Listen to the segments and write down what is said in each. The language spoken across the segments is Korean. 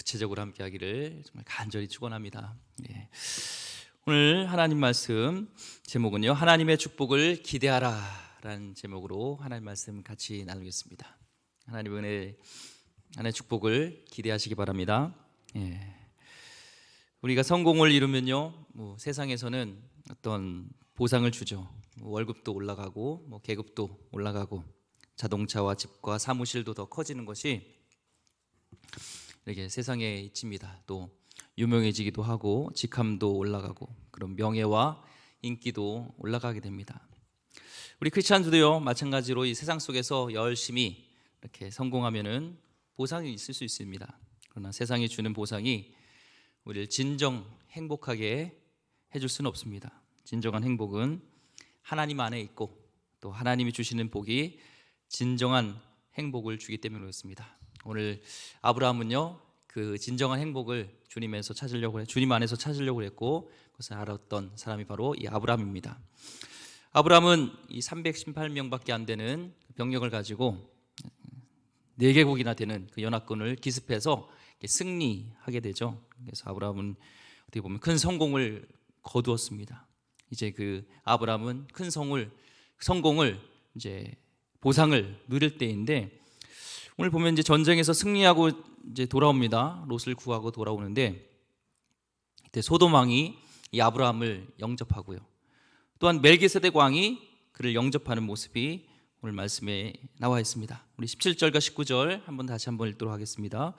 구체적으로 함께하기를 정말 간절히 축원합니다. 예. 오늘 하나님 말씀 제목은요, 하나님의 축복을 기대하라라는 제목으로 하나님 말씀 같이 나누겠습니다. 하나님의 은혜, 하나님의 축복을 기대하시기 바랍니다. 예. 우리가 성공을 이루면요, 세상에서는 어떤 보상을 주죠. 월급도 올라가고 계급도 올라가고 자동차와 집과 사무실도 더 커지는 것이 이렇게 세상에 있습니다. 또 유명해지기도 하고 직함도 올라가고 그런 명예와 인기도 올라가게 됩니다. 우리 크리스찬들도요, 마찬가지로 이 세상 속에서 열심히 이렇게 성공하면은 보상이 있을 수 있습니다. 그러나 세상이 주는 보상이 우리를 진정 행복하게 해줄 수는 없습니다. 진정한 행복은 하나님 안에 있고 또 하나님이 주시는 복이 진정한 행복을 주기 때문에 그렇습니다. 오늘 아브라함은요, 그 진정한 행복을 주님 안에서 찾으려고 했고 그것을 알았던 사람이 바로 이 아브라함입니다. 아브라함은 이 318명밖에 안 되는 병력을 가지고 4개국이나 되는 그 연합군을 기습해서 승리하게 되죠. 그래서 아브라함은 어떻게 보면 큰 성공을 거두었습니다. 이제 그 아브라함은 큰 성공을 이제 보상을 누릴 때인데, 오늘 보면 이제 전쟁에서 승리하고 이제 돌아옵니다. 롯을 구하고 돌아오는데 이때 소돔 왕이 이 아브라함을 영접하고요. 또한 멜기세덱 왕이 그를 영접하는 모습이 오늘 말씀에 나와 있습니다. 우리 17절과 19절 다시 한번 읽도록 하겠습니다.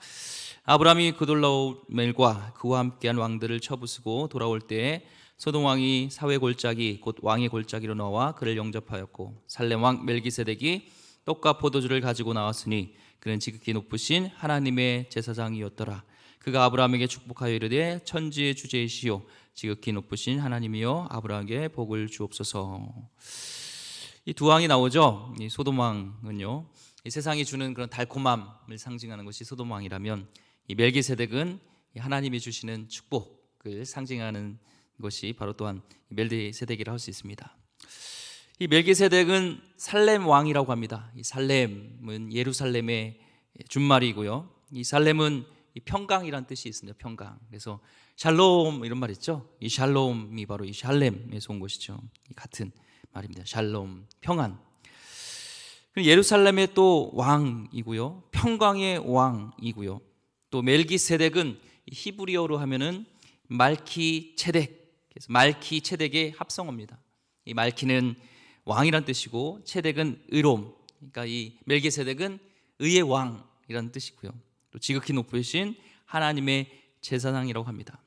아브라함이 그돌라오멜과 그와 함께한 왕들을 쳐부수고 돌아올 때에 소돔 왕이 사회 골짜기 곧 왕의 골짜기로 나와 그를 영접하였고, 살렘 왕 멜기세덱이 떡과 포도주를 가지고 나왔으니 그는 지극히 높으신 하나님의 제사장이었더라. 그가 아브라함에게 축복하여 이르되 천지의 주제이시오 지극히 높으신 하나님이여 아브라함에게 복을 주옵소서. 이 두 왕이 나오죠. 이 소돔 왕은요, 이 세상이 주는 그런 달콤함을 상징하는 것이 소돔 왕이라면, 이 멜기세덱은 하나님이 주시는 축복을 상징하는 것이 바로 또한 멜기세덱이라 할 수 있습니다. 이 멜기세덱은 살렘 왕이라고 합니다. 이 살렘은 예루살렘의 준말이고요. 이 살렘은 이 평강이란 뜻이 있습니다. 평강. 그래서 샬롬 이런 말 있죠. 이 샬롬이 바로 이 샬렘에서 온 것이죠. 같은 말입니다. 샬롬, 평안. 예루살렘의 또 왕이고요, 평강의 왕이고요. 또 멜기세덱은 히브리어로 하면은 말키체덱, 그래서 말키체덱의 합성어입니다. 이 말키는 왕이란 뜻이고 체덱은 의로움. 그러니까 이 멜기세덱은 의의 왕이라는 뜻이고요. 또 지극히 높으신 하나님의 제사장이라고 합니다.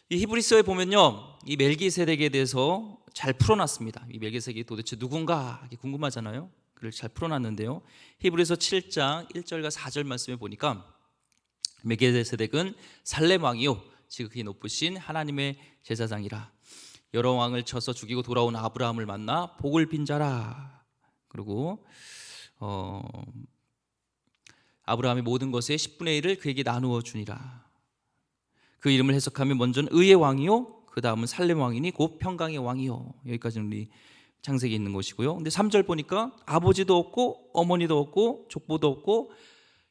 이 히브리서에 보면요, 이 멜기세덱에 대해서 잘 풀어놨습니다. 이 멜기세덱이 도대체 누군가 궁금하잖아요. 그를 잘 풀어놨는데요, 히브리서 7장 1절과 4절 말씀에 보니까 멜기세덱은 살렘 왕이요 지극히 높으신 하나님의 제사장이라. 여러 왕을 쳐서 죽이고 돌아온 아브라함을 만나 복을 빈 자라. 그리고 아브라함의 모든 것의 10분의 1을 그에게 나누어 주니라. 그 이름을 해석하면 먼저는 의의 왕이요, 그 다음은 살렘 왕이니 곧 평강의 왕이요. 여기까지는 우리 창세기 있는 것이고요. 근데 3절 보니까 아버지도 없고 어머니도 없고 족보도 없고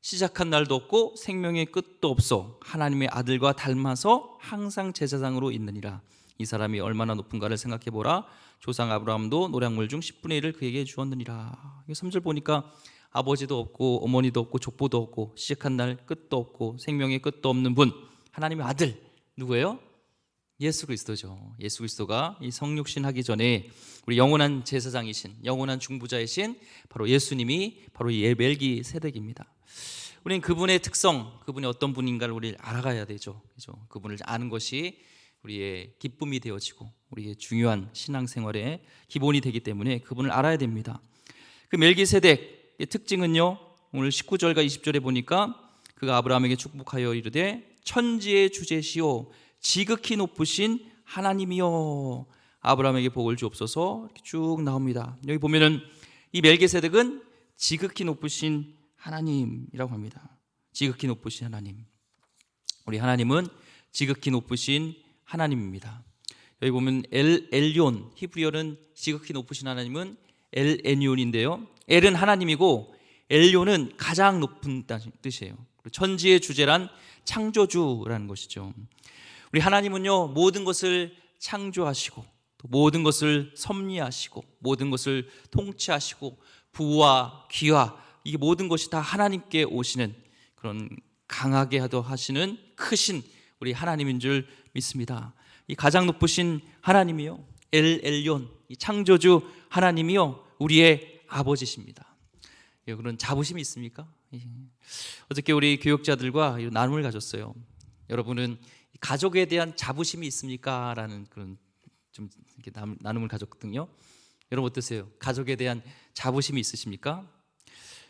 시작한 날도 없고 생명의 끝도 없어 하나님의 아들과 닮아서 항상 제사장으로 있느니라. 이 사람이 얼마나 높은가를 생각해보라. 조상 아브라함도 노량물 중 10분의 1을 그에게 주었느니라. 3절 보니까 아버지도 없고 어머니도 없고 족보도 없고 시작한 날 끝도 없고 생명의 끝도 없는 분, 하나님의 아들, 누구예요? 예수 그리스도죠. 예수 그리스도가 이 성육신 하기 전에 우리 영원한 제사장이신, 영원한 중보자이신 바로 예수님이 바로 이 멜기세덱입니다. 우리는 그분의 특성, 그분이 어떤 분인가를 우리 알아가야 되죠. 그죠? 그분을 아는 것이 우리의 기쁨이 되어지고 우리의 중요한 신앙생활의 기본이 되기 때문에 그분을 알아야 됩니다. 그 멜기세덱의 특징은요, 오늘 19절과 20절에 보니까 그가 아브라함에게 축복하여 이르되 천지의 주제시오 지극히 높으신 하나님이여 아브라함에게 복을 주옵소서. 이렇게 쭉 나옵니다. 여기 보면은 이 멜기세덱은 지극히 높으신 하나님이라고 합니다. 지극히 높으신 하나님. 우리 하나님은 지극히 높으신 하나님입니다. 여기 보면 엘yon, 히브리어는 지극히 높으신 하나님은 엘에니온인데요, 엘은 하나님이고 엘요는 가장 높은 뜻이에요. 천지의 주제란 창조주라는 것이죠. 우리 하나님은요, 모든 것을 창조하시고 또 모든 것을 섭리하시고 모든 것을 통치하시고 부와 귀와 이 모든 것이 다 하나님께 오시는 그런 강하게 하시는 크신 우리 하나님인 줄 믿습니다. 이 가장 높으신 하나님이요, 엘 엘yon, 이 창조주 하나님이요, 우리의 아버지십니다. 그런 자부심이 있습니까? 어저께 우리 교육자들과 나눔을 가졌어요. 여러분은 가족에 대한 자부심이 있습니까? 라는 그런 좀 이렇게 나눔을 가졌거든요. 여러분 어떠세요? 가족에 대한 자부심이 있으십니까?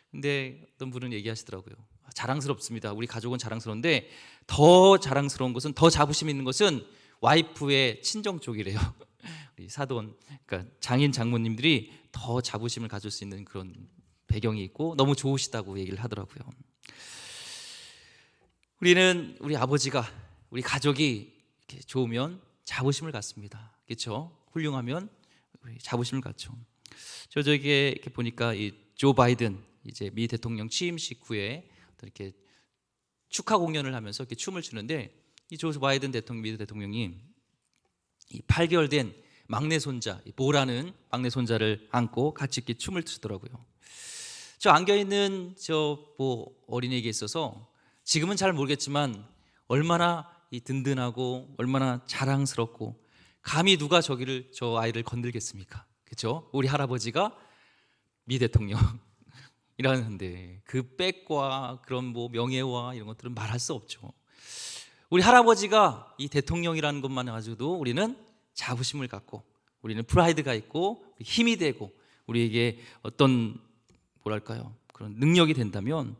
근데 어떤 분은 얘기하시더라고요. 자랑스럽습니다. 우리 가족은 자랑스러운데 더 자랑스러운 것은, 더 자부심 있는 것은 와이프의 친정 쪽이래요. 우리 사돈, 그러니까 장인 장모님들이 더 자부심을 가질 수 있는 그런 배경이 있고 너무 좋으시다고 얘기를 하더라고요. 우리는 우리 아버지가, 우리 가족이 이렇게 좋으면 자부심을 갖습니다. 그렇죠? 훌륭하면 우리 자부심을 갖죠. 저에게 이렇게 보니까 이 조 바이든 이제 미 대통령 취임식 후에 이렇게 축하 공연을 하면서 이렇게 춤을 추는데, 이 조 바이든 대통령, 미 대통령이 이 8개월 된 막내 손자, 보라는 막내 손자를 안고 같이 이렇게 춤을 추더라고요. 저 안겨 있는 어린이에게 있어서 지금은 잘 모르겠지만 얼마나 이 든든하고 얼마나 자랑스럽고, 감히 누가 저 아이를 건들겠습니까? 그렇죠? 우리 할아버지가 미 대통령이라는데 그 빽과 그런 명예와 이런 것들은 말할 수 없죠. 우리 할아버지가 이 대통령이라는 것만 가지고도 우리는 자부심을 갖고, 우리는 프라이드가 있고 힘이 되고 우리에게 어떤 그런 능력이 된다면,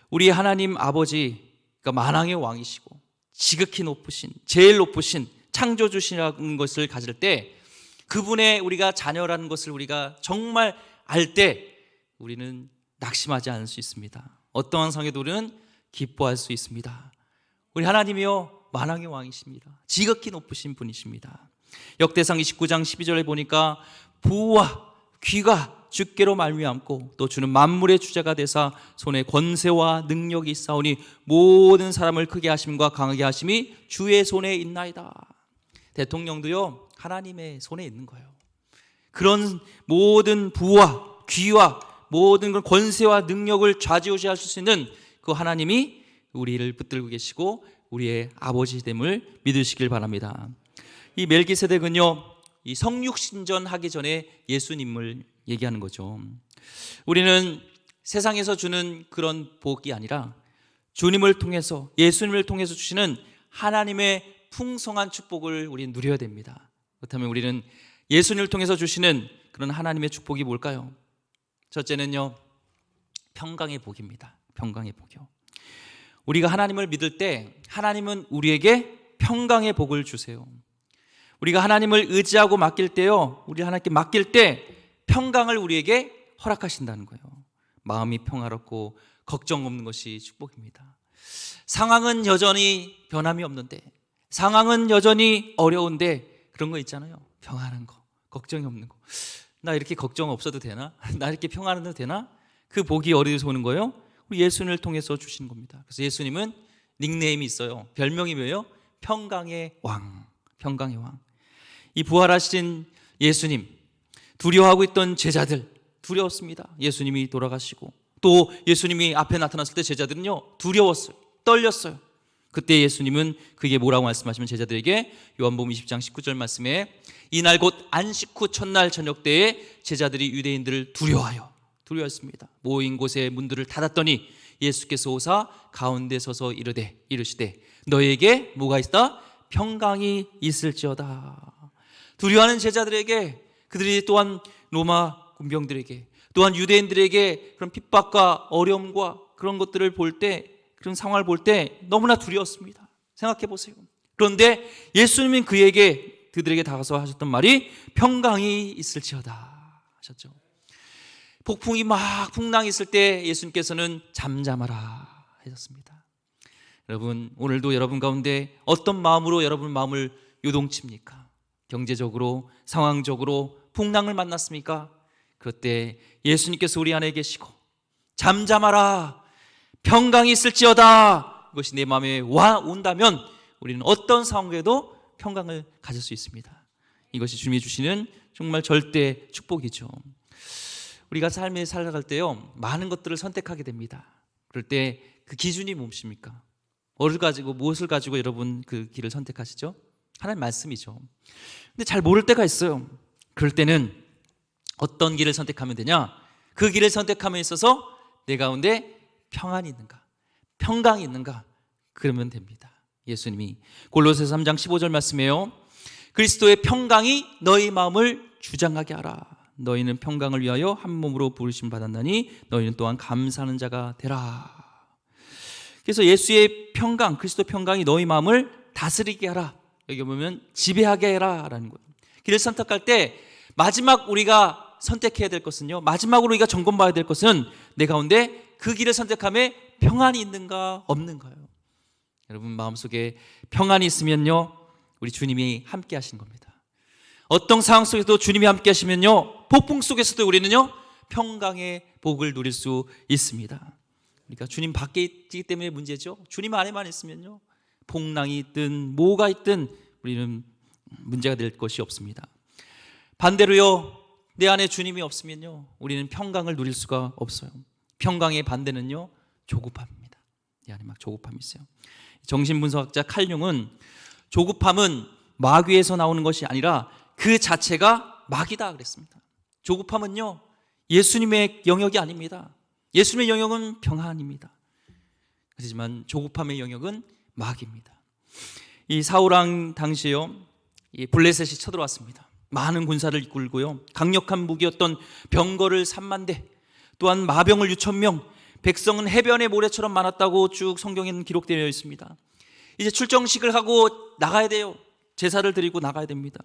우리 하나님 아버지가 만왕의 왕이시고 지극히 높으신, 제일 높으신 창조주시라는 것을 가질 때, 그분의 우리가 자녀라는 것을 우리가 정말 알 때 우리는 낙심하지 않을 수 있습니다. 어떠한 상황에도 우리는 기뻐할 수 있습니다. 우리 하나님이요, 만왕의 왕이십니다. 지극히 높으신 분이십니다. 역대상 29장 12절에 보니까 부와 귀가 주께로 말미암고 또 주는 만물의 주자가 되사 손에 권세와 능력이 있사오니 모든 사람을 크게 하심과 강하게 하심이 주의 손에 있나이다. 대통령도요, 하나님의 손에 있는 거예요. 그런 모든 부와 귀와 모든 그 권세와 능력을 좌지우지할 수 있는 그 하나님이 우리를 붙들고 계시고 우리의 아버지됨을 믿으시길 바랍니다. 이 멜기세덱은요, 이 성육신전 하기 전에 예수님을 얘기하는 거죠. 우리는 세상에서 주는 그런 복이 아니라 주님을 통해서, 예수님을 통해서 주시는 하나님의 풍성한 축복을 우리는 누려야 됩니다. 그렇다면 우리는 예수님을 통해서 주시는 그런 하나님의 축복이 뭘까요? 첫째는요, 평강의 복입니다. 평강의 복이요. 우리가 하나님을 믿을 때 하나님은 우리에게 평강의 복을 주세요. 우리가 하나님을 의지하고 맡길 때요, 우리 하나님께 맡길 때 평강을 우리에게 허락하신다는 거예요. 마음이 평화롭고 걱정 없는 것이 축복입니다. 상황은 여전히 변함이 없는데, 상황은 여전히 어려운데 그런 거 있잖아요. 평안한 거, 걱정이 없는 거. 나 이렇게 걱정 없어도 되나? 나 이렇게 평안해도 되나? 그 복이 어디서 오는 거예요? 우리 예수님을 통해서 주신 겁니다. 그래서 예수님은 닉네임이 있어요. 별명이 뭐예요? 평강의 왕. 평강의 왕. 이 부활하신 예수님, 두려워하고 있던 제자들 두려웠습니다. 예수님이 돌아가시고 또 예수님이 앞에 나타났을 때 제자들은요, 두려웠어요. 떨렸어요. 그때 예수님은 그게 뭐라고 말씀하시면, 제자들에게 요한복음 20장 19절 말씀에 이날 곧 안식 후 첫날 저녁 때에 제자들이 유대인들을 두려워했습니다. 모인 곳에 문들을 닫았더니 예수께서 오사 가운데 서서 이르시되 너에게 뭐가 있다? 평강이 있을지어다. 두려워하는 제자들에게, 그들이 또한 로마 군병들에게, 또한 유대인들에게 그런 핍박과 어려움과 그런 것들을 볼 때, 그런 상황을 볼 때 너무나 두려웠습니다. 생각해 보세요. 그런데 예수님이 그들에게 다가서 하셨던 말이 평강이 있을지어다 하셨죠. 폭풍이 막 풍랑이 있을 때 예수님께서는 잠잠하라 하셨습니다. 여러분, 오늘도 여러분 가운데 어떤 마음으로 여러분 마음을 요동칩니까? 경제적으로, 상황적으로 풍랑을 만났습니까? 그때 예수님께서 우리 안에 계시고 잠잠하라, 평강이 있을지어다. 이것이 내 마음에 온다면 우리는 어떤 상황에도 평강을 가질 수 있습니다. 이것이 주님이 주시는 정말 절대 축복이죠. 우리가 삶에 살아갈 때요, 많은 것들을 선택하게 됩니다. 그럴 때 그 기준이 무엇입니까? 무엇을 가지고 여러분 그 길을 선택하시죠? 하나님 말씀이죠. 근데 잘 모를 때가 있어요. 그럴 때는 어떤 길을 선택하면 되냐? 그 길을 선택함에 있어서 내 가운데 평안이 있는가, 평강이 있는가, 그러면 됩니다. 예수님이 골로새서 3장 15절 말씀이에요. 그리스도의 평강이 너희 마음을 주장하게 하라. 너희는 평강을 위하여 한 몸으로 부르심 받았나니 너희는 또한 감사하는 자가 되라. 그래서 예수의 평강, 그리스도 평강이 너희 마음을 다스리게 하라. 여기 보면 지배하게 해라 라는 거예요. 길을 선택할 때 마지막 우리가 선택해야 될 것은요, 마지막으로 우리가 점검봐야 될 것은 내 가운데 그 길을 선택함에 평안이 있는가 없는가요? 여러분 마음속에 평안이 있으면요, 우리 주님이 함께 하신 겁니다. 어떤 상황 속에서도 주님이 함께 하시면요, 폭풍 속에서도 우리는요 평강의 복을 누릴 수 있습니다. 그러니까 주님 밖에 있기 때문에 문제죠. 주님 안에만 있으면요, 풍랑이 있든 뭐가 있든 우리는 문제가 될 것이 없습니다. 반대로요, 내 안에 주님이 없으면요, 우리는 평강을 누릴 수가 없어요. 평강의 반대는요, 조급함입니다. 내 안에 막 조급함이 있어요. 정신분석학자 칼 융은 조급함은 마귀에서 나오는 것이 아니라 그 자체가 마귀다 그랬습니다. 조급함은요, 예수님의 영역이 아닙니다. 예수님의 영역은 평안입니다. 하지만 조급함의 영역은 마귀입니다. 이 사울왕 당시에요, 이 블레셋이 쳐들어왔습니다. 많은 군사를 이끌고요, 강력한 무기였던 병거를 3만 대, 또한 마병을 6,000명, 백성은 해변의 모래처럼 많았다고 쭉 성경에는 기록되어 있습니다. 이제 출정식을 하고 나가야 돼요. 제사를 드리고 나가야 됩니다.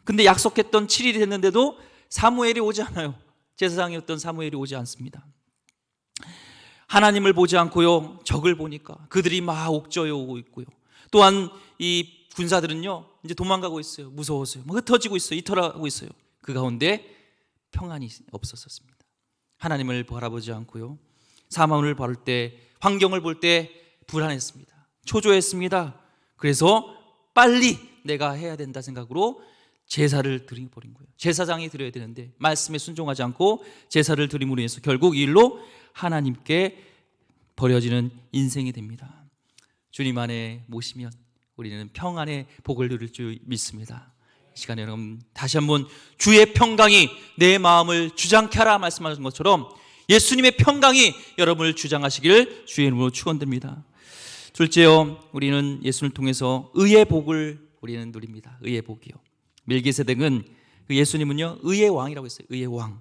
근데 약속했던 7일이 됐는데도 사무엘이 오지 않아요. 제사장이었던 사무엘이 오지 않습니다. 하나님을 보지 않고요, 적을 보니까 그들이 막 옥저여 오고 있고요, 또한 이 군사들은요 이제 도망가고 있어요. 무서워서요, 막 흩어지고 있어요. 이탈하고 있어요. 그 가운데 평안이 없었습니다. 하나님을 바라보지 않고요, 사망을 바를 때, 환경을 볼 때 불안했습니다. 초조했습니다. 그래서 빨리 내가 해야 된다 생각으로 제사를 드려버린 거예요. 제사장이 드려야 되는데 말씀에 순종하지 않고 제사를 드림으로 인해서 결국 이 일로 하나님께 버려지는 인생이 됩니다. 주님 안에 모시면 우리는 평안의 복을 누릴 줄 믿습니다. 이 시간에 여러분 다시 한번 주의 평강이 내 마음을 주장케 하라 말씀하신 것처럼 예수님의 평강이 여러분을 주장하시기를 주의 이름으로 축원드립니다. 둘째요, 우리는 예수를 통해서 의의 복을 우리는 누립니다. 의의 복이요. 멜기세덱은 예수님은요 의의 왕이라고 했어요. 의의 왕.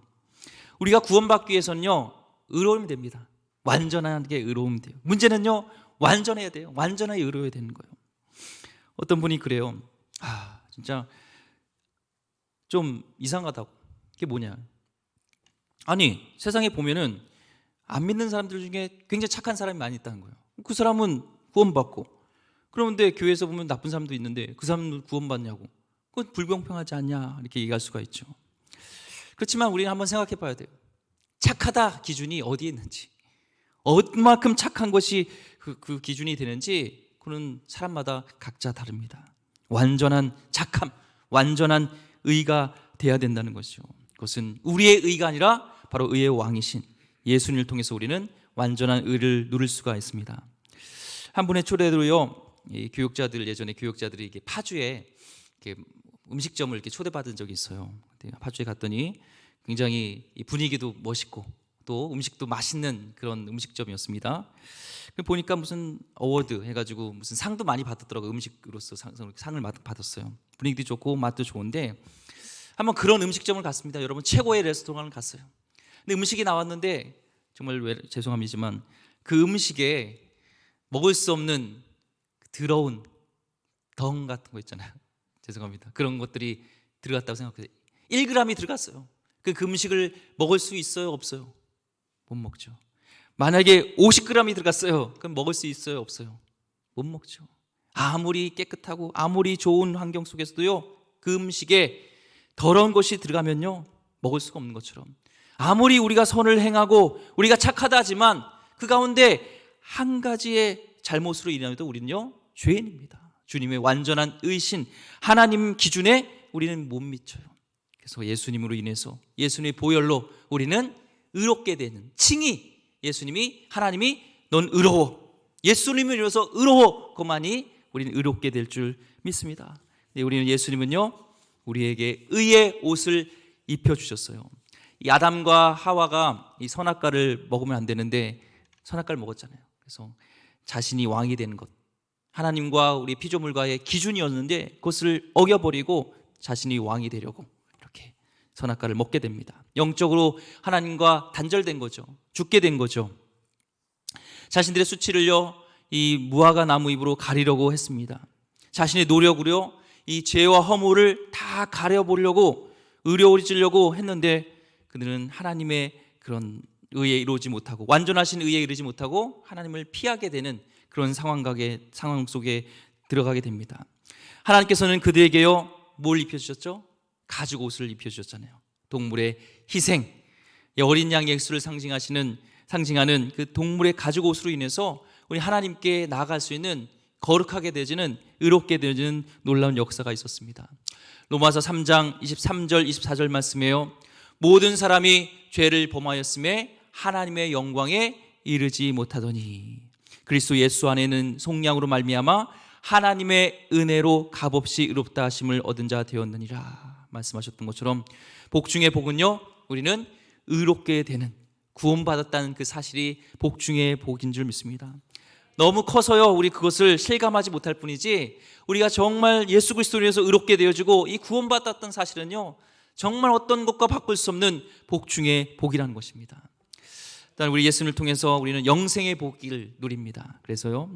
우리가 구원받기 위해서는요 의로우면 됩니다. 완전하게 의로우면 돼요. 문제는요 완전해야 돼요. 완전하게 의로워야 되는 거예요. 어떤 분이 그래요. 진짜 좀 이상하다고. 그게 뭐냐, 아니 세상에 보면은 안 믿는 사람들 중에 굉장히 착한 사람이 많이 있다는 거예요. 그 사람은 구원받고, 그런데 교회에서 보면 나쁜 사람도 있는데 그 사람은 구원받냐고. 그건 불공평하지 않냐 이렇게 얘기할 수가 있죠. 그렇지만 우리는 한번 생각해 봐야 돼요. 착하다 기준이 어디에 있는지, 얼마큼 착한 것이 그 기준이 되는지, 그는 사람마다 각자 다릅니다. 완전한 착함, 완전한 의가 돼야 된다는 것이죠. 그것은 우리의 의가 아니라 바로 의의 왕이신 예수님을 통해서 우리는 완전한 의를 누릴 수가 있습니다. 한 분의 초대로요, 교육자들, 예전에 교육자들이 이렇게 파주에 이렇게 음식점을 이렇게 초대받은 적이 있어요. 파주에 갔더니 굉장히 분위기도 멋있고 또 음식도 맛있는 그런 음식점이었습니다. 보니까 무슨 어워드 해가지고 무슨 상도 많이 받았더라고요. 음식으로서 상을 받았어요. 분위기도 좋고 맛도 좋은데 한번 그런 음식점을 갔습니다. 여러분, 최고의 레스토랑을 갔어요. 근데 음식이 나왔는데 정말 죄송합니다만 그 음식에 먹을 수 없는 더러운 덩 같은 거 있잖아요. 죄송합니다. 그런 것들이 들어갔다고 생각해요. 1g이 들어갔어요. 그 음식을 먹을 수 있어요, 없어요? 못 먹죠. 만약에 50g이 들어갔어요. 그럼 먹을 수 있어요, 없어요? 못 먹죠. 아무리 깨끗하고 아무리 좋은 환경 속에서도요, 그 음식에 더러운 것이 들어가면요 먹을 수가 없는 것처럼, 아무리 우리가 선을 행하고 우리가 착하다 하지만 그 가운데 한 가지의 잘못으로 인하여도 우리는요 죄인입니다. 주님의 완전한 의신 하나님 기준에 우리는 못 미쳐요. 그래서 예수님으로 인해서 예수님의 보혈로 우리는 의롭게 되는 칭의, 예수님이 하나님이 넌 의로워, 예수님을 위해서 의로워, 그것만이 우리는 의롭게 될 줄 믿습니다. 우리는 예수님은요 우리에게 의의 옷을 입혀주셨어요. 이 아담과 하와가 이 선악과를 먹으면 안 되는데 선악과를 먹었잖아요. 그래서 자신이 왕이 되는 것, 하나님과 우리 피조물과의 기준이었는데 그것을 어겨버리고 자신이 왕이 되려고 이렇게 선악과를 먹게 됩니다. 영적으로 하나님과 단절된 거죠. 죽게 된 거죠. 자신들의 수치를요 이 무화과 나무 잎으로 가리려고 했습니다. 자신의 노력으로 이 죄와 허물을 다 가려보려고 의료해지려고 했는데 그들은 하나님의 그런 의에 이루지 못하고 완전하신 의에 이르지 못하고 하나님을 피하게 되는 그런 상황 속에 들어가게 됩니다. 하나님께서는 그들에게요 뭘 입혀주셨죠? 가죽 옷을 입혀주셨잖아요. 동물의 희생, 어린 양의 액수를 상징하는 그 동물의 가죽 옷으로 인해서 우리 하나님께 나아갈 수 있는 거룩하게 되지는 의롭게 되지는 놀라운 역사가 있었습니다. 로마서 3장 23절 24절 말씀에요 모든 사람이 죄를 범하였음에 하나님의 영광에 이르지 못하더니 그리스도 예수 안에는 속량으로 말미암아 하나님의 은혜로 값없이 의롭다 하심을 얻은 자 되었느니라 말씀하셨던 것처럼 복 중의 복은요 우리는 의롭게 되는 구원받았다는 그 사실이 복 중의 복인 줄 믿습니다. 너무 커서요 우리 그것을 실감하지 못할 뿐이지 우리가 정말 예수 그리스도로 인해서 의롭게 되어지고 이 구원받았다는 사실은요 정말 어떤 것과 바꿀 수 없는 복 중의 복이라는 것입니다. 일단 우리 예수님을 통해서 우리는 영생의 복을 누립니다. 그래서요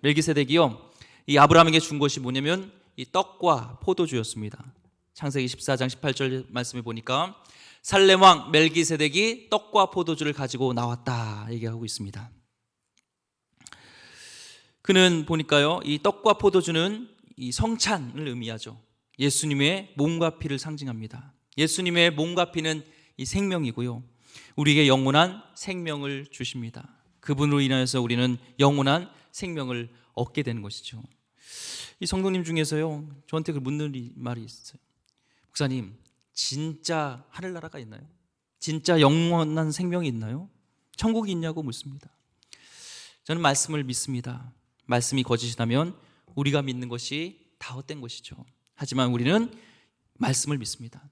멜기세덱이요 이 아브라함에게 준 것이 뭐냐면 이 떡과 포도주였습니다. 창세기 14장 18절 말씀에 보니까 살렘 왕 멜기세덱이 떡과 포도주를 가지고 나왔다 얘기하고 있습니다. 그는 보니까요 이 떡과 포도주는 이 성찬을 의미하죠. 예수님의 몸과 피를 상징합니다. 예수님의 몸과 피는 이 생명이고요 우리에게 영원한 생명을 주십니다. 그분으로 인하여서 우리는 영원한 생명을 얻게 되는 것이죠. 이 성도님 중에서요 저한테 묻는 말이 있어요. 목사님 진짜 하늘나라가 있나요? 진짜 영원한 생명이 있나요? 천국이 있냐고 묻습니다. 저는 말씀을 믿습니다. 말씀이 거짓이라면 우리가 믿는 것이 다 헛된 것이죠. 하지만 우리는 말씀을 믿습니다.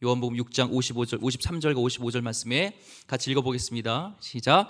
요한복음 6장 55절, 53절과 55절 말씀에 같이 읽어보겠습니다. 시작.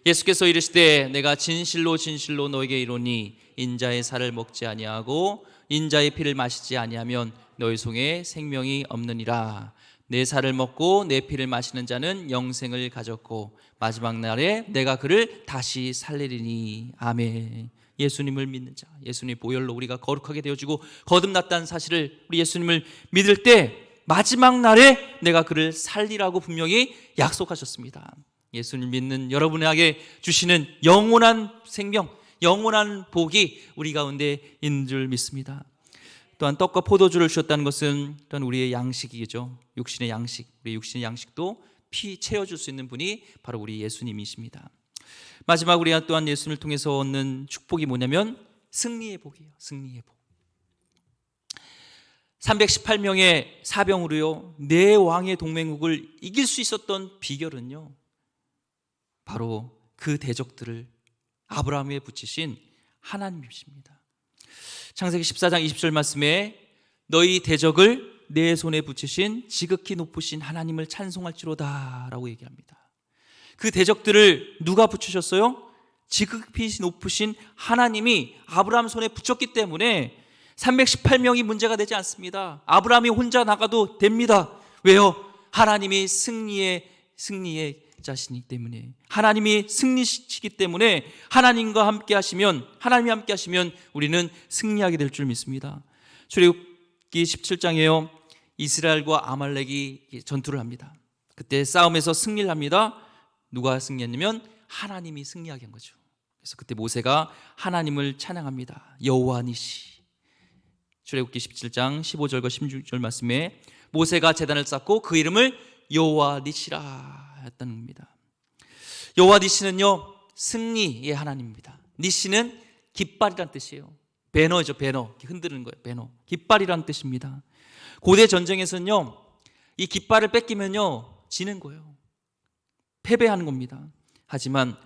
예수께서 이르시되 내가 진실로 진실로 너에게 이르노니 인자의 살을 먹지 아니하고 인자의 피를 마시지 아니하면 너희 속에 생명이 없느니라. 내 살을 먹고 내 피를 마시는 자는 영생을 가졌고 마지막 날에 내가 그를 다시 살리리니. 아멘. 예수님을 믿는 자, 예수님의 보혈로 우리가 거룩하게 되어지고 거듭났다는 사실을 우리 예수님을 믿을 때 마지막 날에 내가 그를 살리라고 분명히 약속하셨습니다. 예수님을 믿는 여러분에게 주시는 영원한 생명, 영원한 복이 우리 가운데 있는 줄 믿습니다. 또한 떡과 포도주를 주셨다는 것은 또한 우리의 양식이죠. 육신의 양식, 우리 육신의 양식도 피 채워줄 수 있는 분이 바로 우리 예수님이십니다. 마지막 우리가 또한 예수님을 통해서 얻는 축복이 뭐냐면 승리의 복이에요. 승리의 복. 318명의 사병으로요 네 왕의 동맹국을 이길 수 있었던 비결은요 바로 그 대적들을 아브라함에 붙이신 하나님이십니다. 창세기 14장 20절 말씀에 너희 대적을 내 손에 붙이신 지극히 높으신 하나님을 찬송할지로다 라고 얘기합니다. 그 대적들을 누가 붙이셨어요? 지극히 높으신 하나님이 아브라함 손에 붙였기 때문에 318명이 문제가 되지 않습니다. 아브라함이 혼자 나가도 됩니다. 왜요? 하나님이 승리의 자신이기 때문에, 하나님이 승리시키기 때문에 하나님과 함께 하시면, 하나님이 함께 하시면 우리는 승리하게 될 줄 믿습니다. 출애굽기 17장에요 이스라엘과 아말렉이 전투를 합니다. 그때 싸움에서 승리를 합니다. 누가 승리했냐면 하나님이 승리하게 한 거죠. 그래서 그때 모세가 하나님을 찬양합니다. 여호와 니시. 출애굽기 17장 15절과 16절 말씀에 모세가 제단을 쌓고 그 이름을 여호와 니시라 했다는 겁니다. 여호와 니시는요 승리의 하나님입니다. 니시는 깃발이란 뜻이에요. 배너죠, 배너. 흔드는 거예요, 배너. 깃발이란 뜻입니다. 고대 전쟁에서는요, 이 깃발을 뺏기면요, 지는 거예요. 패배하는 겁니다. 하지만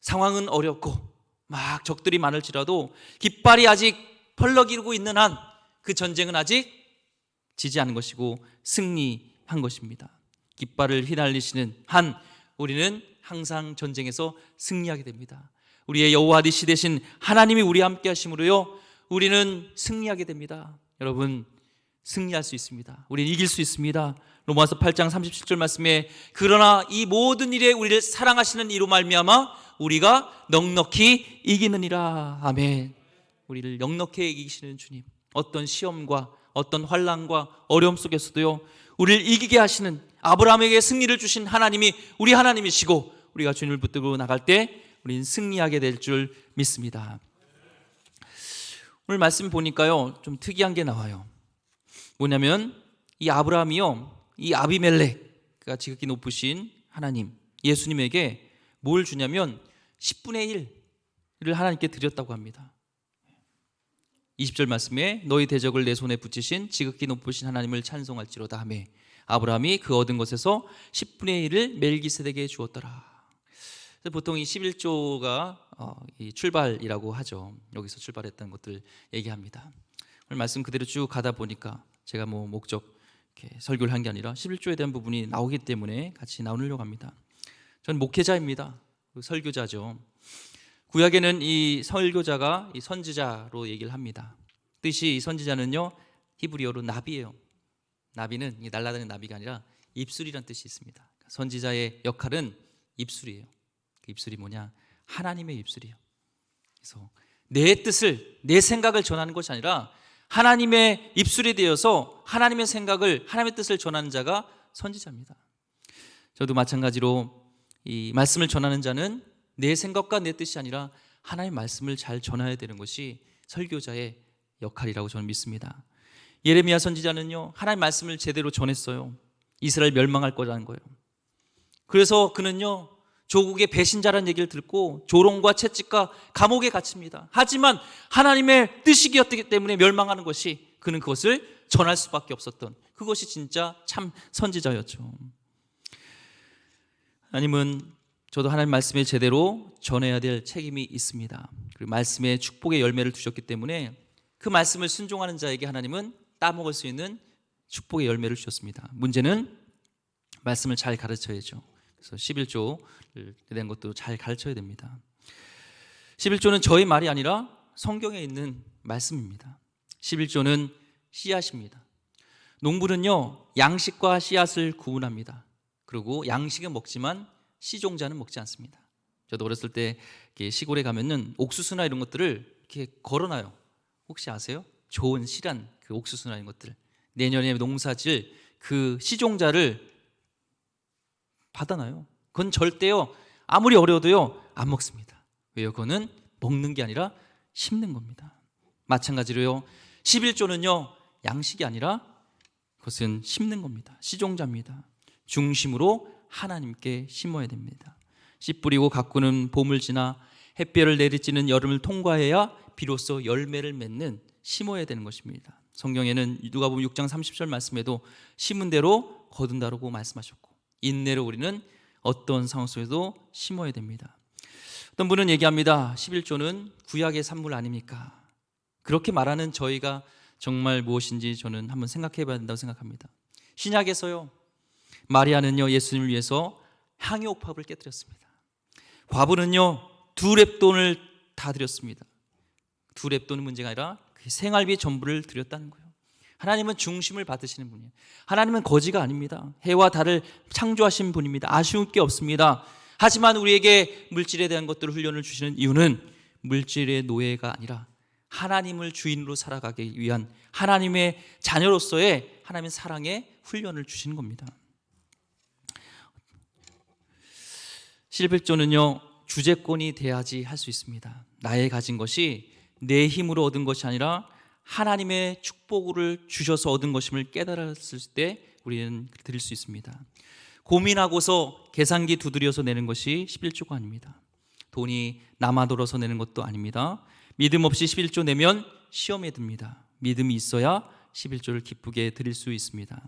상황은 어렵고 막 적들이 많을지라도 깃발이 아직 펄럭이고 있는 한 그 전쟁은 아직 지지 않은 것이고 승리한 것입니다. 깃발을 휘날리시는 한 우리는 항상 전쟁에서 승리하게 됩니다. 우리의 여호와 니시 되신 하나님이 우리와 함께 하심으로요, 우리는 승리하게 됩니다. 여러분, 승리할 수 있습니다. 우리는 이길 수 있습니다. 로마서 8장 37절 말씀에 그러나 이 모든 일에 우리를 사랑하시는 이로 말미암아 우리가 넉넉히 이기느니라. 아멘. 우리를 넉넉히 이기시는 주님, 어떤 시험과 어떤 환난과 어려움 속에서도요, 우리를 이기게 하시는, 아브라함에게 승리를 주신 하나님이 우리 하나님이시고, 우리가 주님을 붙들고 나갈 때 우리는 승리하게 될 줄 믿습니다. 오늘 말씀 보니까요, 좀 특이한 게 나와요. 뭐냐면 이 아브라함이요, 이 아비멜렉가 지극히 높으신 하나님 예수님에게 뭘 주냐면 10분의 1을 하나님께 드렸다고 합니다. 20절 말씀에 너희 대적을 내 손에 붙이신 지극히 높으신 하나님을 찬송할지로다 하매 아브라함이 그 얻은 것에서 10분의 1을 멜기세덱에게 주었더라. 보통 이 11조가 이 출발이라고 하죠. 여기서 출발했던 것들 얘기합니다. 오늘 말씀 그대로 쭉 가다 보니까 제가 목적 이렇게 설교를 한 게 아니라 11조에 대한 부분이 나오기 때문에 같이 나누려고 합니다. 저는 목회자입니다. 설교자죠. 구약에는 이 설교자가 이 선지자로 얘기를 합니다. 뜻이 이 선지자는요, 히브리어로 나비예요. 나비는 이 날아다니는 나비가 아니라 입술이란 뜻이 있습니다. 선지자의 역할은 입술이에요. 그 입술이 뭐냐? 하나님의 입술이에요. 그래서 내 뜻을, 내 생각을 전하는 것이 아니라 하나님의 입술이 되어서 하나님의 생각을, 하나님의 뜻을 전하는 자가 선지자입니다. 저도 마찬가지로 이 말씀을 전하는 자는 내 생각과 내 뜻이 아니라 하나님의 말씀을 잘 전해야 되는 것이 설교자의 역할이라고 저는 믿습니다. 예레미야 선지자는요, 하나님의 말씀을 제대로 전했어요. 이스라엘 멸망할 거라는 거예요. 그래서 그는요, 조국의 배신자라는 얘기를 듣고 조롱과 채찍과 감옥에 갇힙니다. 하지만 하나님의 뜻이었기 때문에 멸망하는 것이, 그는 그것을 전할 수밖에 없었던, 그것이 진짜 참 선지자였죠. 하나님은 저도 하나님 말씀에 제대로 전해야 될 책임이 있습니다. 그리고 말씀에 축복의 열매를 두셨기 때문에 그 말씀을 순종하는 자에게 하나님은 따먹을 수 있는 축복의 열매를 주셨습니다. 문제는 말씀을 잘 가르쳐야죠. 그래서 11조에 대한 것도 잘 가르쳐야 됩니다. 11조는 저의 말이 아니라 성경에 있는 말씀입니다. 11조는 씨앗입니다. 농부는요, 양식과 씨앗을 구분합니다. 그리고 양식은 먹지만 씨종자는 먹지 않습니다. 저도 어렸을 때 시골에 가면은 옥수수나 이런 것들을 이렇게 걸어놔요. 혹시 아세요? 좋은 씨란 그 옥수수나 이런 것들, 내년에 농사질 그 씨종자를 받아놔요. 그건 절대요, 아무리 어려워도요 안 먹습니다. 왜요? 그거는 먹는 게 아니라 심는 겁니다. 마찬가지로요, 11조는요 양식이 아니라 그것은 심는 겁니다. 씨종자입니다. 중심으로 하나님께 심어야 됩니다. 씨 뿌리고 가꾸는 봄을 지나 햇볕을 내리쬐는 여름을 통과해야 비로소 열매를 맺는, 심어야 되는 것입니다. 성경에는 누가복음 6장 30절 말씀에도 심은 대로 거둔다라고 말씀하셨고, 인내로 우리는 어떤 상황 속에도 심어야 됩니다. 어떤 분은 얘기합니다. 11조는 구약의 산물 아닙니까? 그렇게 말하는 저희가 정말 무엇인지 저는 한번 생각해 봐야 된다고 생각합니다. 신약에서요, 마리아는요 예수님을 위해서 향유옥합을 깨뜨렸습니다. 과부는요 2렙돈을 다 드렸습니다. 2렙돈은 문제가 아니라 그 생활비 전부를 드렸다는 거예요. 하나님은 중심을 받으시는 분이에요. 하나님은 거지가 아닙니다. 해와 달을 창조하신 분입니다. 아쉬울 게 없습니다. 하지만 우리에게 물질에 대한 것들을 훈련을 주시는 이유는 물질의 노예가 아니라 하나님을 주인으로 살아가기 위한 하나님의 자녀로서의 하나님의 사랑의 훈련을 주시는 겁니다. 11조는요 주제권이 돼야지 할 수 있습니다. 나의 가진 것이 내 힘으로 얻은 것이 아니라 하나님의 축복을 주셔서 얻은 것임을 깨달았을 때 우리는 드릴 수 있습니다. 고민하고서 계산기 두드려서 내는 것이 11조가 아닙니다. 돈이 남아돌아서 내는 것도 아닙니다. 믿음 없이 11조 내면 시험에 듭니다. 믿음이 있어야 11조를 기쁘게 드릴 수 있습니다.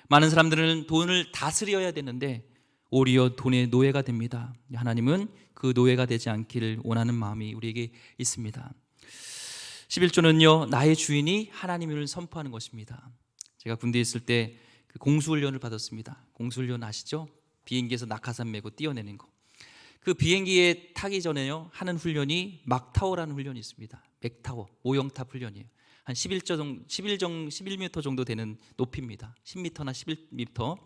많은 사람들은 돈을 다스려야 되는데 오히려 돈의 노예가 됩니다. 하나님은 그 노예가 되지 않기를 원하는 마음이 우리에게 있습니다. 11조는요, 나의 주인이 하나님을 선포하는 것입니다. 제가 군대에 있을 때 그 공수훈련을 받았습니다. 공수훈련 아시죠? 비행기에서 낙하산 메고 뛰어내는 거. 그 비행기에 타기 전에요, 하는 훈련이 막타워라는 훈련이 있습니다. 맥타워, 모형탑 훈련이에요. 한 11m 정도 되는 높이입니다. 10m나 11m.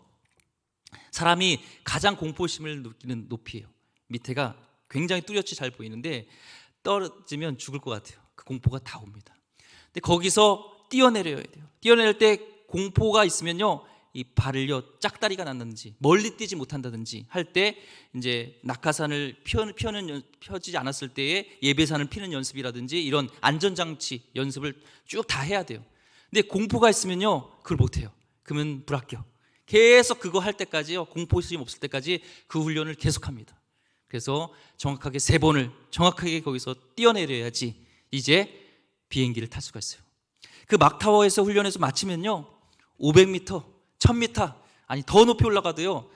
사람이 가장 공포심을 느끼는 높이예요. 밑에가 굉장히 뚜렷이 잘 보이는데 떨어지면 죽을 것 같아요. 그 공포가 다 옵니다. 근데 거기서 뛰어내려야 돼요. 뛰어내릴 때 공포가 있으면요, 이 발을요, 짝다리가 났는지 멀리 뛰지 못한다든지 할 때 이제 낙하산을 펴지지 않았을 때에 예배산을 피는 연습이라든지 이런 안전장치 연습을 쭉 다 해야 돼요. 근데 공포가 있으면요, 그걸 못해요. 그러면 불합격. 계속 그거 할 때까지요, 공포심 없을 때까지 그 훈련을 계속합니다. 그래서 정확하게 3번을 정확하게 거기서 뛰어내려야지 이제 비행기를 탈 수가 있어요. 그 막타워에서 훈련해서 마치면요, 500m, 1000m, 아니 더 높이 올라가도요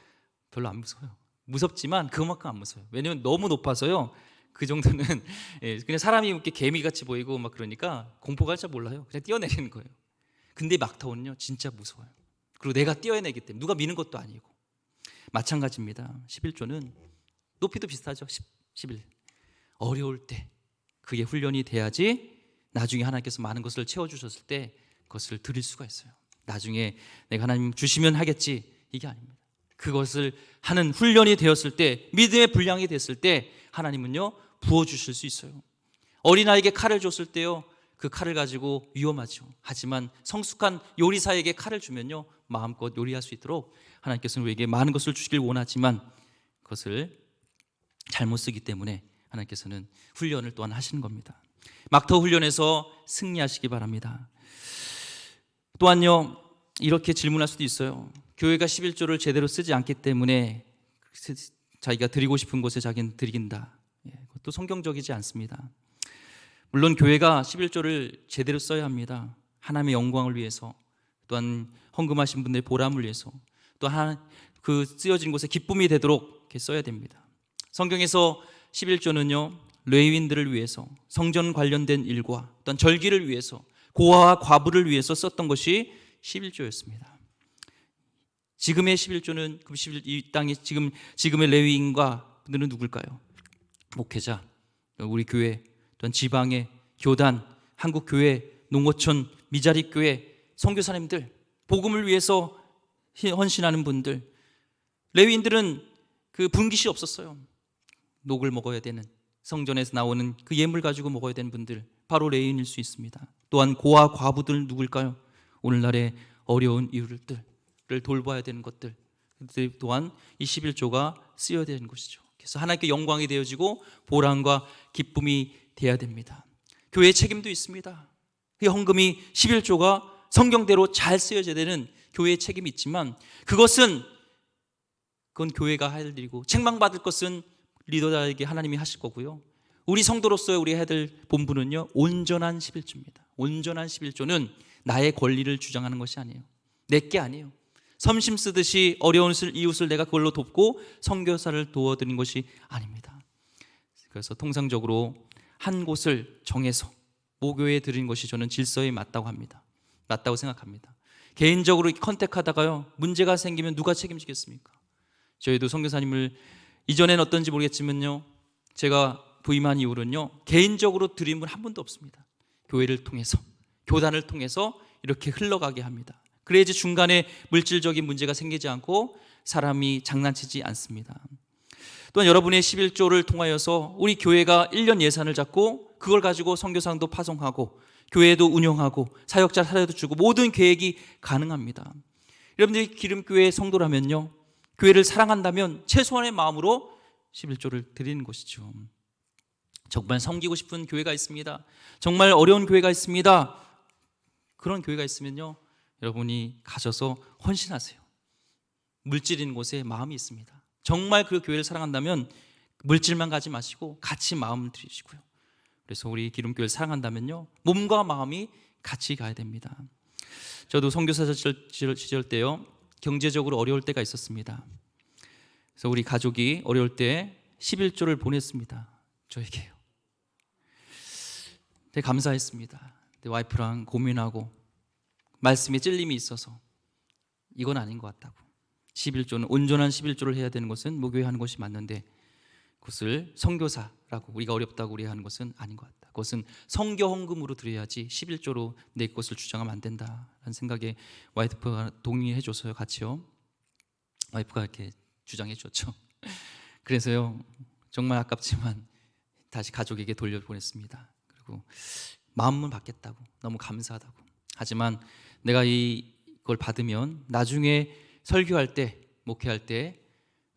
별로 안 무서워요. 무섭지만 그만큼 안 무서워요. 왜냐면 너무 높아서요, 그 정도는 그냥 사람이 이렇게 개미같이 보이고 막 그러니까 공포가 잘 몰라요. 그냥 뛰어내리는 거예요. 근데 막타워는요 진짜 무서워요. 그리고 내가 뛰어내기 때문에 누가 미는 것도 아니고. 마찬가지입니다. 11조는 높이도 비슷하죠. 11. 어려울 때 그게 훈련이 돼야지 나중에 하나님께서 많은 것을 채워주셨을 때 그것을 드릴 수가 있어요. 나중에 내가 하나님 주시면 하겠지, 이게 아닙니다. 그것을 하는 훈련이 되었을 때, 믿음의 분량이 됐을 때 하나님은요 부어주실 수 있어요. 어린아이에게 칼을 줬을 때요, 그 칼을 가지고 위험하죠. 하지만 성숙한 요리사에게 칼을 주면요 마음껏 요리할 수 있도록 하나님께서는 우리에게 많은 것을 주시길 원하지만 그것을 잘못 쓰기 때문에 하나님께서는 훈련을 또한 하시는 겁니다. 막터 훈련에서 승리하시기 바랍니다. 또한요, 이렇게 질문할 수도 있어요. 교회가 11조를 제대로 쓰지 않기 때문에 자기가 드리고 싶은 곳에 자기는 드린다. 그것도 성경적이지 않습니다. 물론 교회가 11조를 제대로 써야 합니다. 하나님의 영광을 위해서, 또한 헌금하신 분들의 보람을 위해서, 또한 그 쓰여진 곳에 기쁨이 되도록 이렇게 써야 됩니다. 성경에서 11조는요 레위인들을 위해서, 성전 관련된 일과 또한 절기를 위해서, 고아와 과부를 위해서 썼던 것이 11조였습니다. 지금의 11조는 이 땅에 지금의 레위인과 분들은 누굴까요? 목회자, 우리 교회, 또한 지방의 교단, 한국교회, 농어촌, 미자립교회, 선교사님들, 복음을 위해서 헌신하는 분들. 레위인들은 그 분깃이 없었어요. 녹을 먹어야 되는, 성전에서 나오는 그 예물 가지고 먹어야 되는 분들, 바로 레위인일 수 있습니다. 또한 고아 과부들 누굴까요? 오늘날의 어려운 이웃들을 돌봐야 되는 것들 또한 이 11조가 쓰여야 되는 것이죠. 그래서 하나님께 영광이 되어지고 보람과 기쁨이 돼야 됩니다. 교회의 책임도 있습니다. 그 헌금이 11조가 성경대로 잘 쓰여져야 되는 교회의 책임이 있지만 그건 교회가 할 일이고, 책망받을 것은 리더자에게 하나님이 하실 거고요. 우리 성도로서의 우리 해야 될 본분은요 온전한 11조입니다. 온전한 11조는 나의 권리를 주장하는 것이 아니에요. 내게 아니에요. 섬심 쓰듯이 어려운 이웃을 내가 그걸로 돕고 선교사를 도와드리는 것이 아닙니다. 그래서 통상적으로 한 곳을 정해서 모교에 드리는 것이 저는 질서에 맞다고 합니다. 맞다고 생각합니다. 개인적으로 컨택하다가요 문제가 생기면 누가 책임지겠습니까? 저희도 선교사님을 이전엔 어떤지 모르겠지만요, 제가 부임한 이후로는요 개인적으로 드린 분 한 분도 없습니다. 교회를 통해서, 교단을 통해서 이렇게 흘러가게 합니다. 그래야지 중간에 물질적인 문제가 생기지 않고 사람이 장난치지 않습니다. 또한 여러분의 11조를 통하여서 우리 교회가 1년 예산을 잡고 그걸 가지고 선교사도 파송하고 교회도 운영하고 사역자 사례도 주고 모든 계획이 가능합니다. 여러분들이 기름교회 성도라면요, 교회를 사랑한다면 최소한의 마음으로 11조를 드리는 것이죠. 정말 섬기고 싶은 교회가 있습니다. 정말 어려운 교회가 있습니다. 그런 교회가 있으면요 여러분이 가셔서 헌신하세요. 물질인 곳에 마음이 있습니다. 정말 그 교회를 사랑한다면 물질만 가지 마시고 같이 마음을 들이시고요. 그래서 우리 기름교회를 사랑한다면요, 몸과 마음이 같이 가야 됩니다. 저도 선교사 시절 때요, 경제적으로 어려울 때가 있었습니다. 그래서 우리 가족이 어려울 때 11조를 보냈습니다. 저에게요. 되게 감사했습니다. 내 와이프랑 고민하고 말씀에 찔림이 있어서 이건 아닌 것 같다고. 11조는 온전한 11조를 해야 되는 것은 무교회 하는 것이 맞는데 그것을 선교사라고 우리가 어렵다고 우리 하는 것은 아닌 것 같다. 그것은 선교 헌금으로 드려야지 11조로 내 것을 주장하면 안 된다라는 생각에 와이프가 동의해 줘서요, 같이요. 와이프가 이렇게 주장해 줬죠. 그래서요, 정말 아깝지만 다시 가족에게 돌려보냈습니다. 그리고 마음은 받겠다고, 너무 감사하다고. 하지만 내가 이걸 받으면 나중에 설교할 때, 목회할 때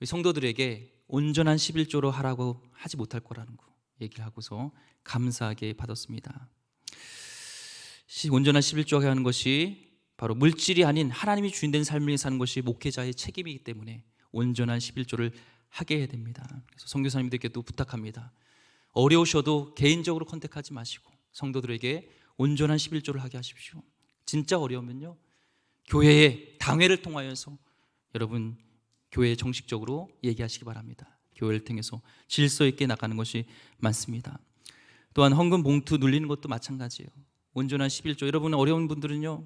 성도들에게 온전한 11조로 하라고 하지 못할 거라는 거 얘기를 하고서 감사하게 받았습니다. 온전한 11조가 하는 것이 바로 물질이 아닌 하나님이 주인된 삶을 사는 것이 목회자의 책임이기 때문에 온전한 11조를 하게 해야 됩니다. 그래서 선교사님들께도 부탁합니다. 어려우셔도 개인적으로 컨택하지 마시고 성도들에게 온전한 11조를 하게 하십시오. 진짜 어려우면요, 교회의 당회를 통하여서 여러분 교회에 정식적으로 얘기하시기 바랍니다. 교회를 통해서 질서 있게 나가는 것이 많습니다. 또한 헌금 봉투 눌리는 것도 마찬가지예요. 온전한 11조. 여러분 어려운 분들은요,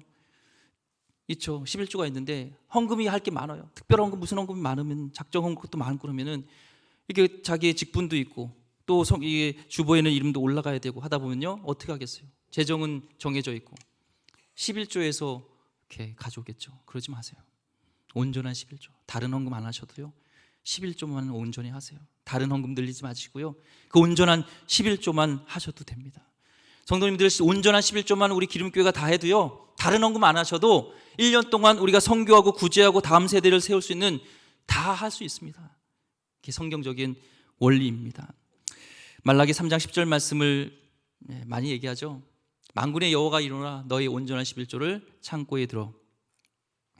있죠. 11조가 있는데 헌금이 할 게 많아요. 특별 헌금, 무슨 헌금이 많으면 작정 헌금 것도 많고 그러면은 이게 자기의 직분도 있고 또 이게 주보에는 이름도 올라가야 되고 하다 보면요, 어떻게 하겠어요? 재정은 정해져 있고 11조에서 이렇게 가져오겠죠. 그러지 마세요. 온전한 11조. 다른 헌금 안 하셔도요, 11조만 온전히 하세요. 다른 헌금 늘리지 마시고요, 그 온전한 11조만 하셔도 됩니다. 성도님들, 온전한 11조만 우리 기름교회가 다 해도요, 다른 헌금 안 하셔도 1년 동안 우리가 선교하고 구제하고 다음 세대를 세울 수 있는, 다 할 수 있습니다. 이게 성경적인 원리입니다. 말라기 3장 10절 말씀을 많이 얘기하죠. 만군의 여호와가 이르노라, 너희 온전한 11조를 창고에 들어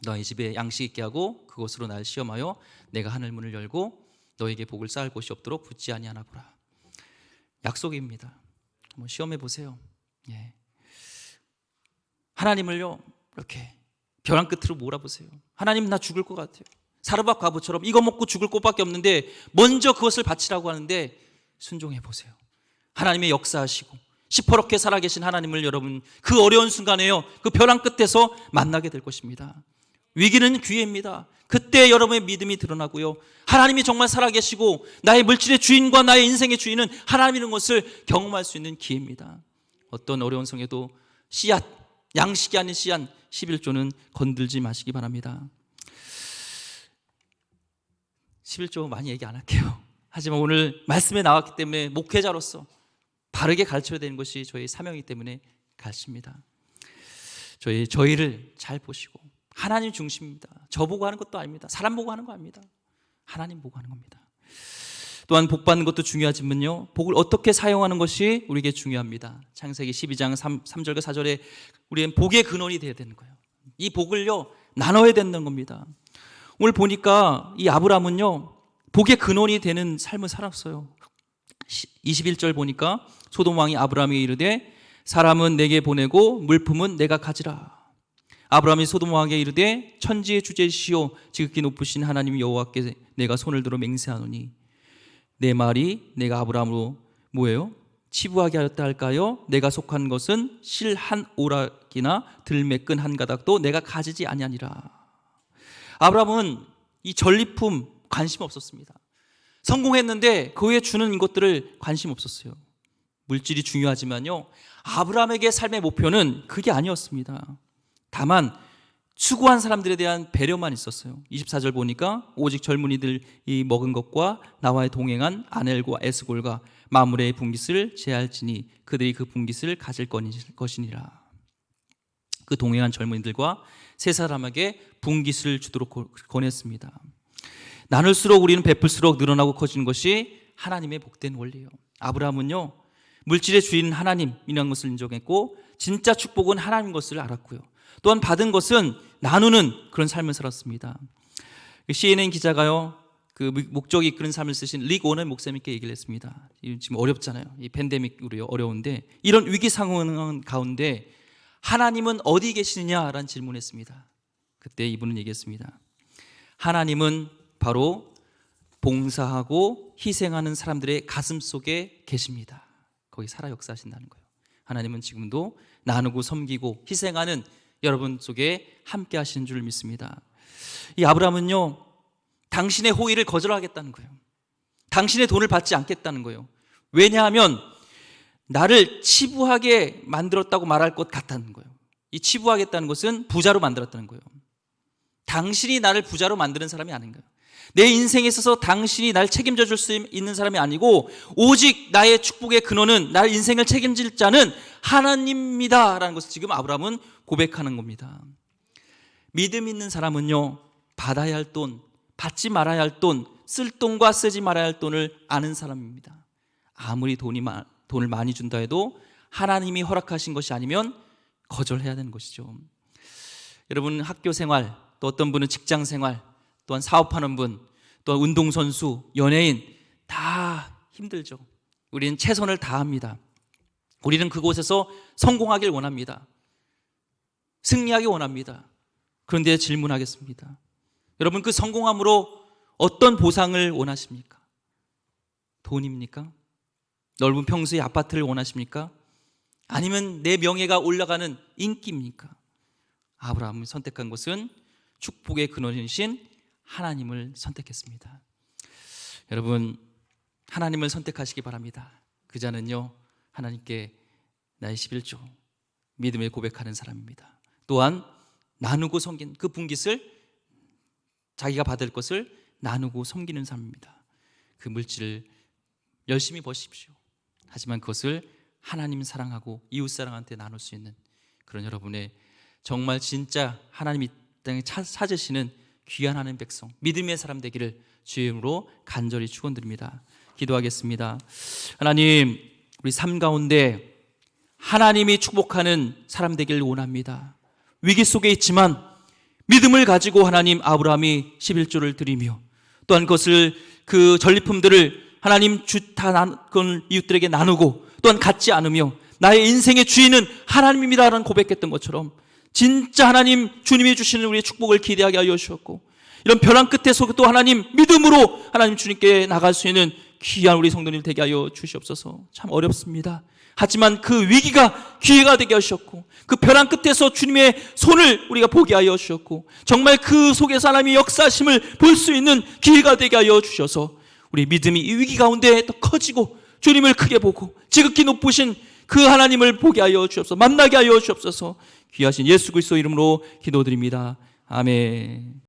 너희 집에 양식 있게 하고 그것으로 날 시험하여 내가 하늘 문을 열고 너에게 복을 쌓을 곳이 없도록 붙지 아니하나 보라. 약속입니다. 한번 시험해 보세요. 예. 하나님을요, 이렇게 벼랑 끝으로 몰아보세요. 하나님, 나 죽을 것 같아요. 사르밧 과부처럼 이거 먹고 죽을 것밖에 없는데 먼저 그것을 바치라고 하는데 순종해 보세요. 하나님의 역사하시고 시퍼렇게 살아계신 하나님을 여러분 그 어려운 순간에요, 그 벼랑 끝에서 만나게 될 것입니다. 위기는 기회입니다. 그때 여러분의 믿음이 드러나고요, 하나님이 정말 살아계시고 나의 물질의 주인과 나의 인생의 주인은 하나님이라는 것을 경험할 수 있는 기회입니다. 어떤 어려운 성에도 씨앗, 양식이 아닌 씨앗 11조는 건들지 마시기 바랍니다. 11조 많이 얘기 안 할게요. 하지만 오늘 말씀에 나왔기 때문에 목회자로서 바르게 가르쳐야 되는 것이 저희 사명이기 때문에 가르칩니다. 저희를 잘 보시고, 하나님 중심입니다. 저 보고 하는 것도 아닙니다. 사람 보고 하는 거 아닙니다. 하나님 보고 하는 겁니다. 또한 복 받는 것도 중요하지만요, 복을 어떻게 사용하는 것이 우리에게 중요합니다. 창세기 12장 3절과 4절에 우리는 복의 근원이 되어야 되는 거예요. 이 복을요, 나눠야 되는 겁니다. 오늘 보니까 이 아브라함은요, 복의 근원이 되는 삶을 살았어요. 21절 보니까 소돔 왕이 아브라함에게 이르되 사람은 내게 보내고 물품은 내가 가지라. 아브라함이 소돔 왕에게 이르되 천지의 주제시오 지극히 높으신 하나님 여호와께 내가 손을 들어 맹세하노니 내 말이 내가 아브라함으로 뭐예요? 치부하게 하였다 할까요? 내가 속한 것은 실 한 오락이나 들매 끈 한 가닥도 내가 가지지 아니하니라. 아브라함은 이 전리품 관심 없었습니다. 성공했는데 그 후에 주는 것들을 관심 없었어요. 물질이 중요하지만요, 아브라함에게 삶의 목표는 그게 아니었습니다. 다만 수고한 사람들에 대한 배려만 있었어요. 24절 보니까 오직 젊은이들이 먹은 것과 나와의 동행한 아넬과 에스골과 마므레의 분깃을 제할지니 그들이 그 분깃을 가질 것이니라. 그 동행한 젊은이들과 세 사람에게 분깃을 주도록 권했습니다. 나눌수록 우리는 베풀수록 늘어나고 커지는 것이 하나님의 복된 원리예요. 아브라함은요, 물질의 주인은 하나님이라는 것을 인정했고 진짜 축복은 하나님인 것을 알았고요, 또한 받은 것은 나누는 그런 삶을 살았습니다. CNN 기자가요, 그 목적이 이끄는 삶을 쓰신 릭 워넌 목사님께 얘기를 했습니다. 지금 어렵잖아요. 이 팬데믹으로 어려운데 이런 위기 상황 가운데 하나님은 어디 계시느냐라는 질문을 했습니다. 그때 이분은 얘기했습니다. 하나님은 바로 봉사하고 희생하는 사람들의 가슴 속에 계십니다. 거기 살아 역사하신다는 거예요. 하나님은 지금도 나누고 섬기고 희생하는 여러분 속에 함께 하시는 줄 믿습니다. 이 아브라함은요, 당신의 호의를 거절하겠다는 거예요. 당신의 돈을 받지 않겠다는 거예요. 왜냐하면 나를 치부하게 만들었다고 말할 것 같다는 거예요. 이 치부하겠다는 것은 부자로 만들었다는 거예요. 당신이 나를 부자로 만드는 사람이 아닌 거예요. 내 인생에 있어서 당신이 날 책임져 줄 수 있는 사람이 아니고 오직 나의 축복의 근원은, 나의 인생을 책임질 자는 하나님입니다라는 것을 지금 아브라함은 고백하는 겁니다. 믿음 있는 사람은요, 받아야 할 돈, 받지 말아야 할 돈, 쓸 돈과 쓰지 말아야 할 돈을 아는 사람입니다. 아무리 돈을 많이 준다 해도 하나님이 허락하신 것이 아니면 거절해야 되는 것이죠. 여러분, 학교 생활, 또 어떤 분은 직장 생활, 또한 사업하는 분, 또한 운동선수, 연예인, 다 힘들죠. 우리는 최선을 다합니다. 우리는 그곳에서 성공하길 원합니다. 승리하기 원합니다. 그런데 질문하겠습니다. 여러분, 그 성공함으로 어떤 보상을 원하십니까? 돈입니까? 넓은 평수의 아파트를 원하십니까? 아니면 내 명예가 올라가는 인기입니까? 아브라함이 선택한 것은 축복의 근원이신 하나님을 선택했습니다. 여러분, 하나님을 선택하시기 바랍니다. 그 자는요, 하나님께 나의 11조 믿음에 고백하는 사람입니다. 또한 나누고 섬긴 그 분깃을, 자기가 받을 것을 나누고 섬기는 사람입니다. 그 물질을 열심히 버십시오. 하지만 그것을 하나님 사랑하고 이웃 사랑한테 나눌 수 있는 그런 여러분의 정말 진짜 하나님이 땅에 찾으시는 귀한 하나님 백성, 믿음의 사람 되기를 주의 이름으로 간절히 축원드립니다. 기도하겠습니다. 하나님, 우리 삶 가운데 하나님이 축복하는 사람 되기를 원합니다. 위기 속에 있지만 믿음을 가지고 하나님, 아브라함이 11조를 드리며 또한 그것을, 그 전리품들을 하나님 그걸 이웃들에게 나누고 또한 갖지 않으며 나의 인생의 주인은 하나님입니다라는 고백했던 것처럼 진짜 하나님, 주님이 주시는 우리의 축복을 기대하게 하여 주셨고, 이런 벼랑 끝에서 또 하나님 믿음으로 하나님 주님께 나갈 수 있는 귀한 우리 성도님 되게 하여 주시옵소서. 참 어렵습니다. 하지만 그 위기가 기회가 되게 하셨고, 그 벼랑 끝에서 주님의 손을 우리가 보게 하여 주셨고, 정말 그 속에서 하나님의 역사심을 볼 수 있는 기회가 되게 하여 주셔서 우리 믿음이 이 위기 가운데 더 커지고 주님을 크게 보고 지극히 높으신 그 하나님을 보게 하여 주옵소서. 만나게 하여 주옵소서. 귀하신 예수 그리스도 이름으로 기도드립니다. 아멘.